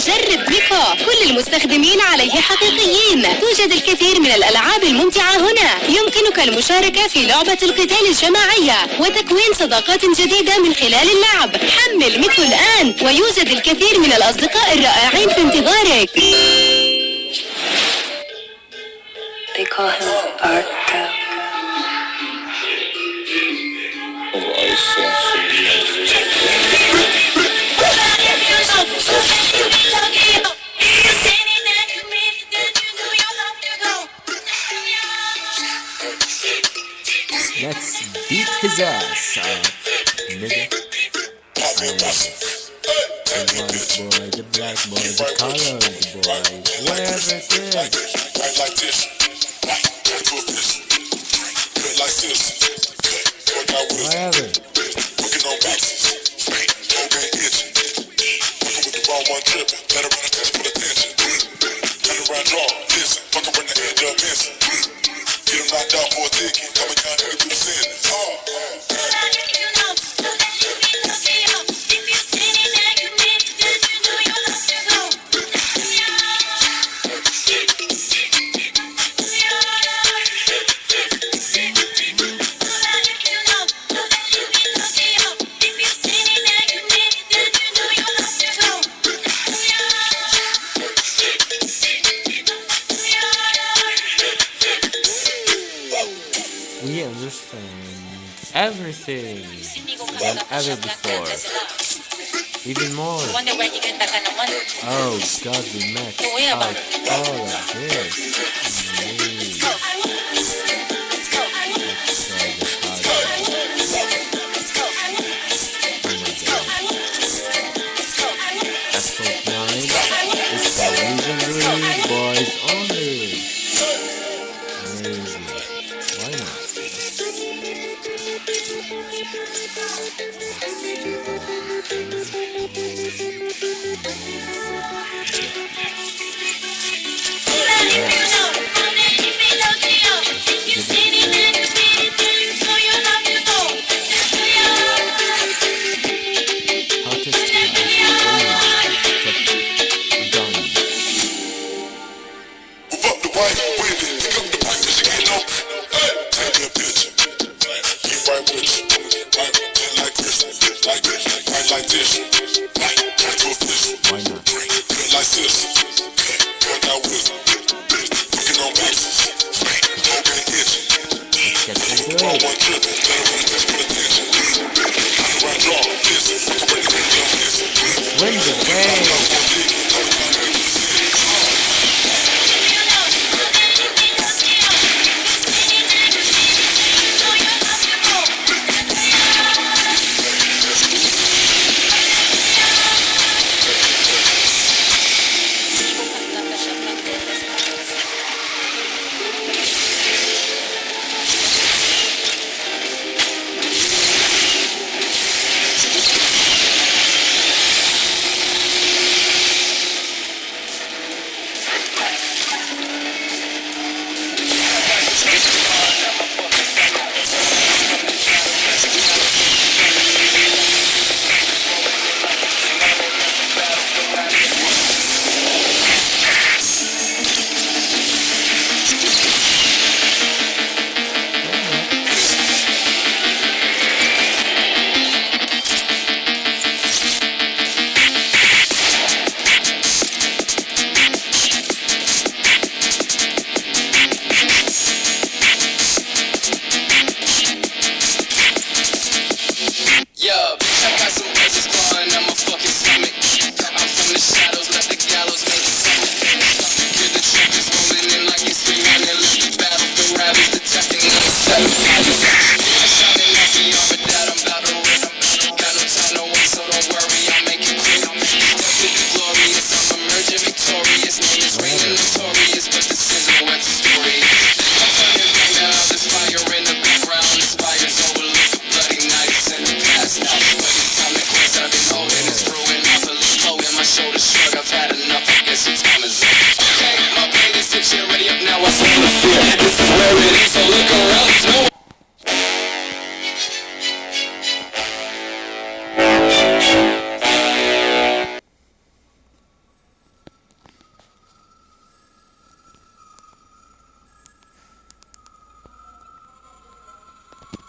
جرب بيكو، كل المستخدمين عليه حقيقيين. توجد الكثير من الألعاب الممتعة هنا. يمكنك المشاركة في لعبة القتال الجماعية وتكوين صداقات جديدة من خلال اللعب. حمل ميكو الآن، ويوجد الكثير من الأصدقاء الرائعين في انتظارك. They call him Arco. Let's beat his ass, nigga. The white boy, the black boy, the colored boy, whatever it is. Whatever. We understand everything than ever before. Even more. Oh God, we maxed out all of this. Asphalt 9 is for legendary boys only. Amazing. Why not? Win the game.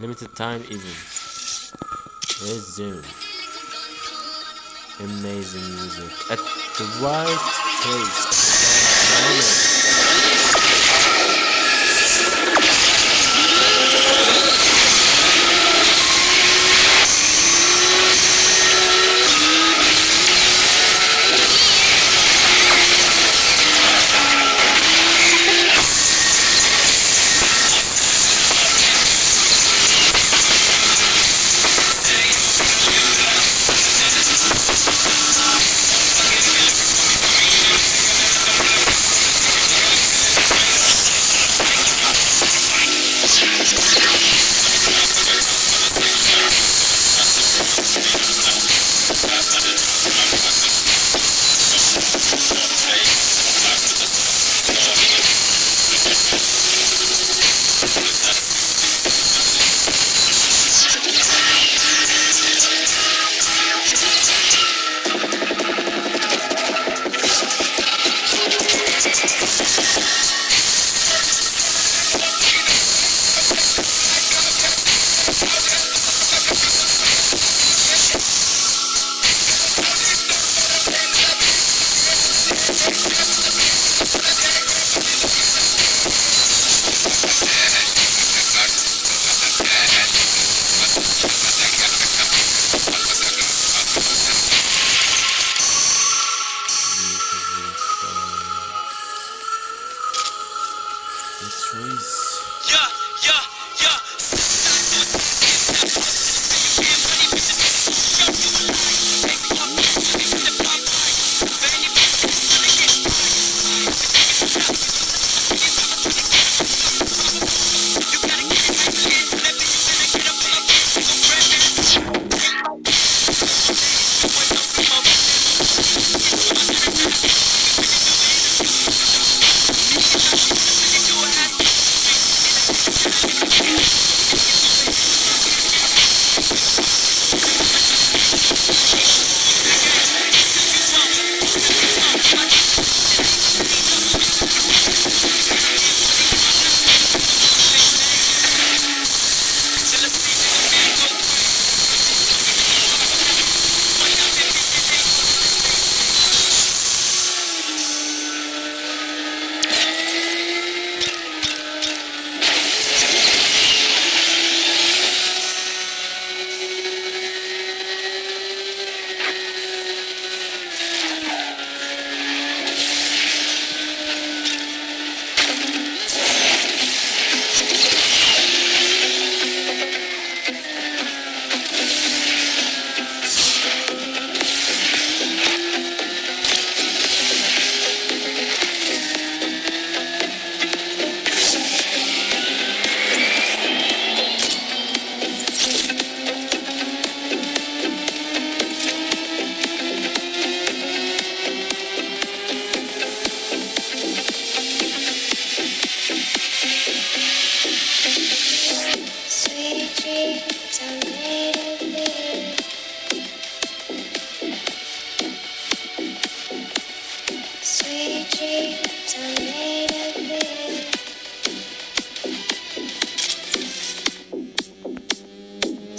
Limited time event. Where's Jim? Amazing music at the right place at the right moment. Let's race.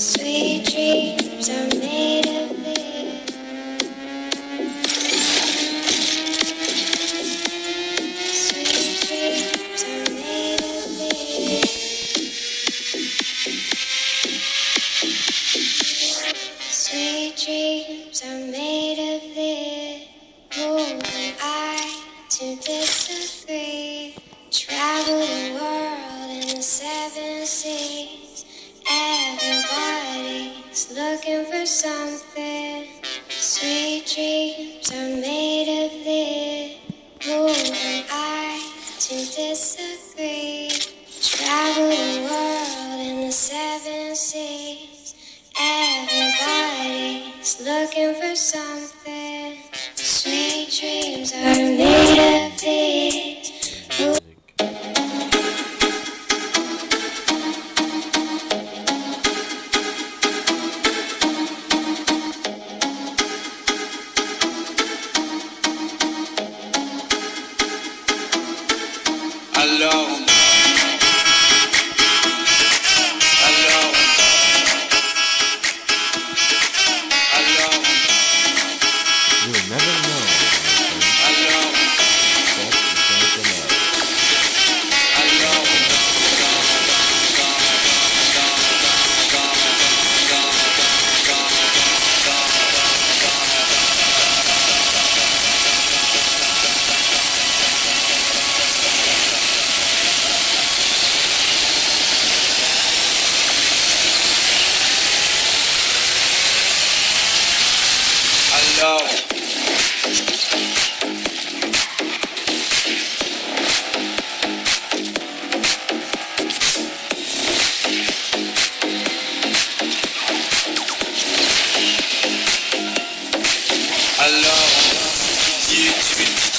Sweet dreams are made of it. Sweet dreams are made of it. Sweet dreams are made of it. Who am I to disagree? Travel the world in the 7 seas. Everybody's looking for something. Sweet dreams are made of it. Who am I to disagree? Travel the world in the 7 seas. Everybody's looking for something. Sweet dreams are made of it. Alone.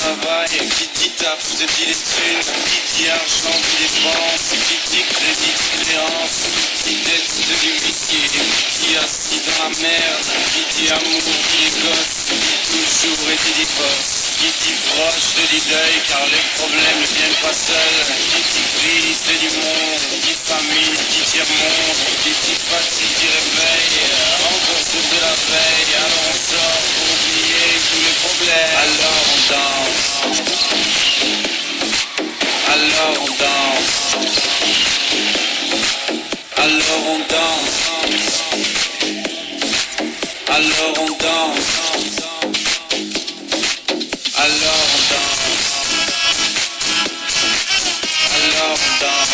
travail, qui dit taf, je te dis les thunes. Qui dit argent, dit dépense. Qui dit crédit, créance. Qui dit dette, je te dis huissier. Qui dit assis dans la merde. Qui dit amour, dit gosse. Qui dit toujours et dit divorce. Qui dit proche, te dit deuil, car les problèmes ne viennent pas seuls. Qui dit crise, te dit monde. Qui dit famille, qui dit monde. Qui dit fatigue, dit réveil. Encore ceux de la veille. Alors on sort pour oublier tous les problèmes. Alors on danse. Alors on danse. Alors on danse. Alors on danse. Alors on danse.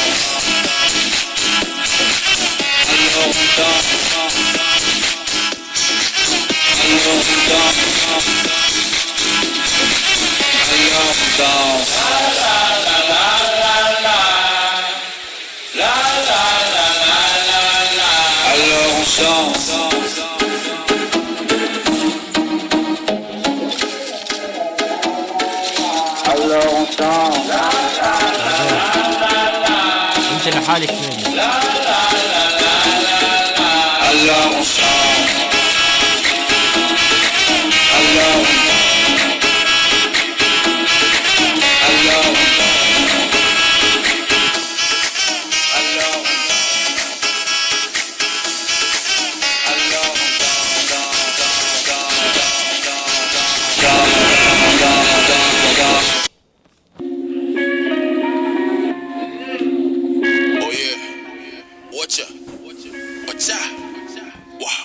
Alors on danse. Alors on danse. Alors on danse. Alors on danse. Alors on danse. Alors on danse. انت لحالك فين؟ Alors on chante. Alors on danse. Alors on danse. Alors on oh yeah, watcha, watcha, wow,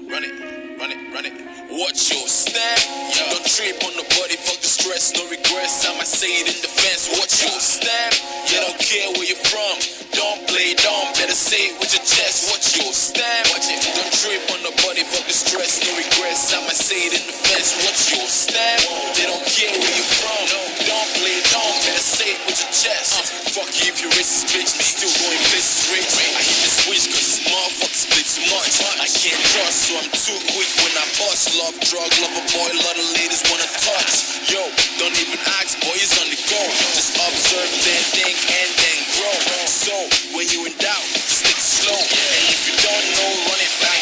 run it, run it, run it. Watch your step, don't trip on the body, fuck the stress, no regrets. I'ma say it in defense. Watch your step, you don't care where you're from. Don't play dumb, better say it with your chest. Watch your step, watch it. Don't trip on the body, fuck the stress, no regrets. I'ma say it in defense. Watch your step, they don't care where you're from. Don't play dumb, better say it with your chest. Fuck you if you're racist, bitch, me still going places rich. I hit the switch cause this motherfucker split too much. I can't trust, so I'm too quick when I bust. Love, drug, lover, boy, lot of ladies wanna touch. Yo, don't even ask, boy, he's on the go. Just observe, then think, and then grow. So, when you in doubt, stick slow. And if you don't know, run it back.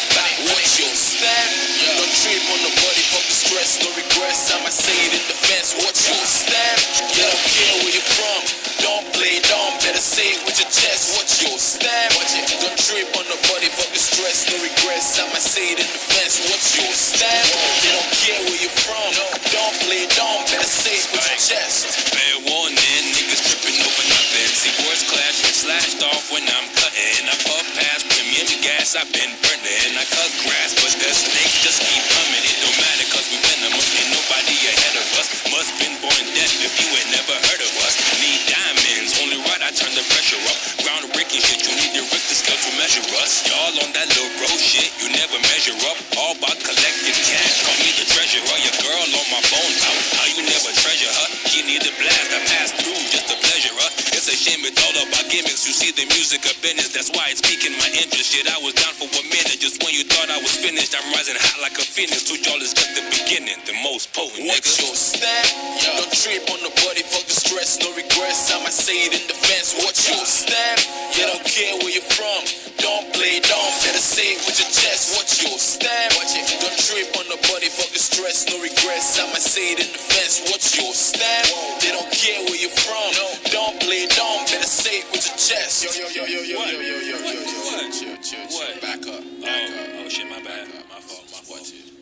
Watch your step. Don't trip on the body, fuck the stress, no regrets. I'ma say it in defense. Watch your step. You don't care where you're from. Don't play dumb, better say it with your chest. Watch your step. Don't trip on the body, fuck the stress, no regrets. I'ma say it in defense. Watch your step. They don't care where you're from. Don't play dumb, better say it with your chest. Fair warning, niggas tripping over nothing. See boys clash and slashed off when I'm cutting. I puff past premium gas, I've been burning. I cut grass, but the snakes just keep coming. It don't matter cause we venomous, ain't nobody ahead of us. Must been born deaf if you ain't never heard of us. Need diamonds, only right I turn the pressure up. Groundbreaking shit, you need the Richter scale to measure us. Y'all on that little bro shit, you never measure up. All about collecting cash, call me the treasurer. Your girl on my phone out, how you never treasure her? She need a blast, I pass through just to pleasure her. It's a shame it's all about gimmicks. You see the music of business, that's why it's piquing my interest. Shit, I was down for a minute, just when you thought I was finished. I'm rising hot like a phoenix. To y'all is just the beginning, the most potent, nigga. Watch your step. Don't trip on the body, fuck the stress, no regrets. I'ma say it in defense. Watch your step. You don't care where you're from. Don't play dumb, better say it with your chest. Watch your step. Don't trip on the body, fuck the stress, no regrets. I'ma say it in defense. Watch your step. They don't care where you're from. Don't play dumb, better say it with your chest. Yo. What? Chill. What? Back up. Oh shit, my bad. My fault. Watch it.